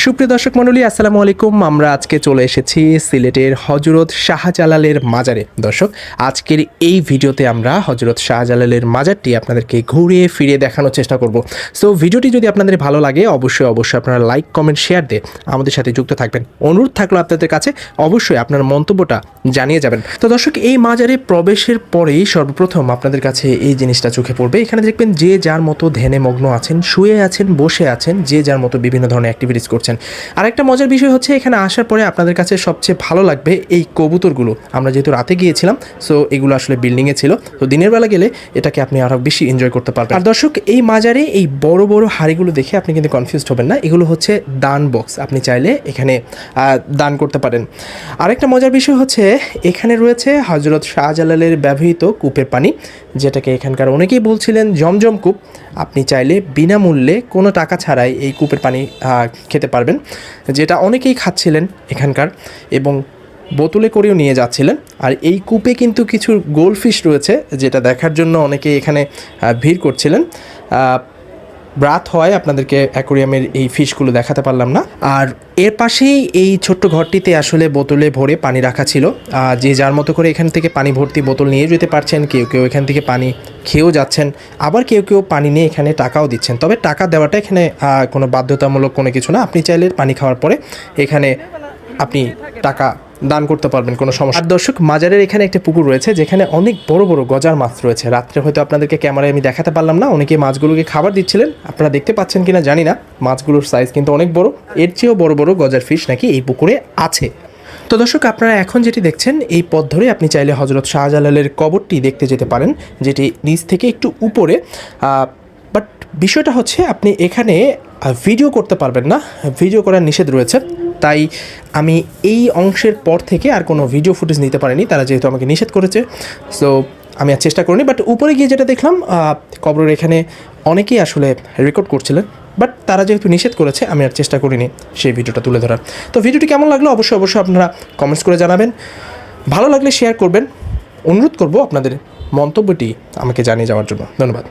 সুপ্রিয় দর্শক মণ্ডলী, আসসালামু আলাইকুম। আমরা আজকে চলে এসেছি সিলেটের হযরত শাহজালালের মাজারে। দর্শক, আজকের এই ভিডিওতে আমরা হযরত শাহজালালের মাজারটি আপনাদেরকে ঘুরিয়ে ফিরিয়ে দেখানোর চেষ্টা করব। সো ভিডিওটি যদি আপনাদের ভালো লাগে অবশ্যই আপনারা লাইক, কমেন্ট, শেয়ার দিয়ে আমাদের সাথে যুক্ত থাকবেন। অনুরোধ থাকলো আপনাদের কাছে অবশ্যই আপনার মন্তব্যটা জানিয়ে যাবেন। তো দর্শক, এই মাজারে প্রবেশের পরেই সর্বপ্রথম আপনাদের কাছে এই জিনিসটা চোখে পড়বে। এখানে দেখবেন যে যার মতো ধ্যানে মগ্ন আছেন, শুয়ে আছেন, বসে আছেন, যে যার মতো বিভিন্ন ধরনের অ্যাক্টিভিটিস করছেন। আরেকটা মজার বিষয় হচ্ছে, এখানে আসার পরে আপনাদের কাছে সবচেয়ে ভালো লাগবে এই কবুতরগুলো। আমরা যেহেতু রাতে গিয়েছিলাম, সো এগুলো আসলে বিল্ডিংয়ে ছিল, তো দিনের বেলা গেলে এটাকে আপনি আরও বেশি এনজয় করতে পারবেন। আর দর্শক, এই মাজারে এই বড় বড় হাড়িগুলো দেখে আপনি কিন্তু কনফিউজড হবেন না, এগুলো হচ্ছে দান বক্স। আপনি চাইলে এখানে দান করতে পারেন। আরেকটা মজার বিষয় হচ্ছে, এখানে রয়েছে হযরত শাহজালালের ব্যবহৃত কূপের পানি, যেটাকে এখানকার অনেকেই বলছিলেন জমজম কূপ। আপনি চাইলে বিনামূল্যে কোনো টাকা ছাড়াই এই কূপের পানি খেতে পারবেন, যেটা অনেকেই খাচ্ছিলেন এখানকার, এবং বোতলে করেও নিয়ে যাচ্ছিলেন। আর এই কূপে কিন্তু কিছু গোল্ডফিশ রয়েছে, যেটা দেখার জন্য অনেকেই এখানে ভিড় করছিলেন। রাত হয়, আপনাদেরকে অ্যাকোরিয়ামের এই ফিশগুলো দেখাতে পারলাম না। আর এর পাশেই এই ছোট্ট ঘরটিতে আসলে বোতলে ভরে পানি রাখা ছিল। যে যার মতো করে এখান থেকে পানি ভর্তি বোতল নিয়ে যেতে পারছেন, কেউ কেউ এখান থেকে পানি খেয়েও যাচ্ছেন, আবার কেউ কেউ পানি নিয়ে এখানে টাকাও দিচ্ছেন। তবে টাকা দেওয়াটা এখানে কোনো বাধ্যতামূলক কোনো কিছু না, আপনি চাইলে পানি খাওয়ার পরে এখানে আপনি টাকা দান করতে পারবেন, কোনো সমস্যা। আর দর্শক, মাজারের এখানে একটা পুকুর রয়েছে, যেখানে অনেক বড় বড় গজার মাছ রয়েছে। রাত্রে হয়তো আপনাদেরকে ক্যামেরায় আমি দেখাতে পারলাম না, অনেকে মাছগুলোকে খাবার দিচ্ছিলেন, আপনারা দেখতে পাচ্ছেন কিনা জানি না। মাছগুলোর সাইজ কিন্তু অনেক বড়, এর চেয়েও বড় বড় গজার ফিশ নাকি এই পুকুরে আছে। তো দর্শক, আপনারা এখন যেটি দেখছেন, এই পথ ধরে আপনি চাইলে হযরত শাহজালালের কবরটি দেখতে যেতে পারেন, যেটি নিচ থেকে একটু উপরে। বাট বিষয়টা হচ্ছে, আপনি এখানে ভিডিও করতে পারবেন না, ভিডিও করার নিষেধ রয়েছে। তাই আমি এই অংশের পর থেকে আর কোনো ভিডিও ফুটেজ নিতে পারিনি, তারা যেহেতু আমাকে নিষেধ করেছে। সো আমি আর চেষ্টা করিনি। বাট উপরে গিয়ে যেটা দেখলাম, কবরের এখানে অনেকেই আসলে রেকর্ড করছিলেন, বাট তারা যেহেতু নিষেধ করেছে আমি আর চেষ্টা করিনি সেই ভিডিওটা তুলে ধরার। তো ভিডিওটি কেমন লাগলো অবশ্যই আপনারা কমেন্টস করে জানাবেন। ভালো লাগলে শেয়ার করবেন। অনুরোধ করব আপনাদের মন্তব্যটি আমাকে জানিয়ে যাওয়ার জন্য। ধন্যবাদ।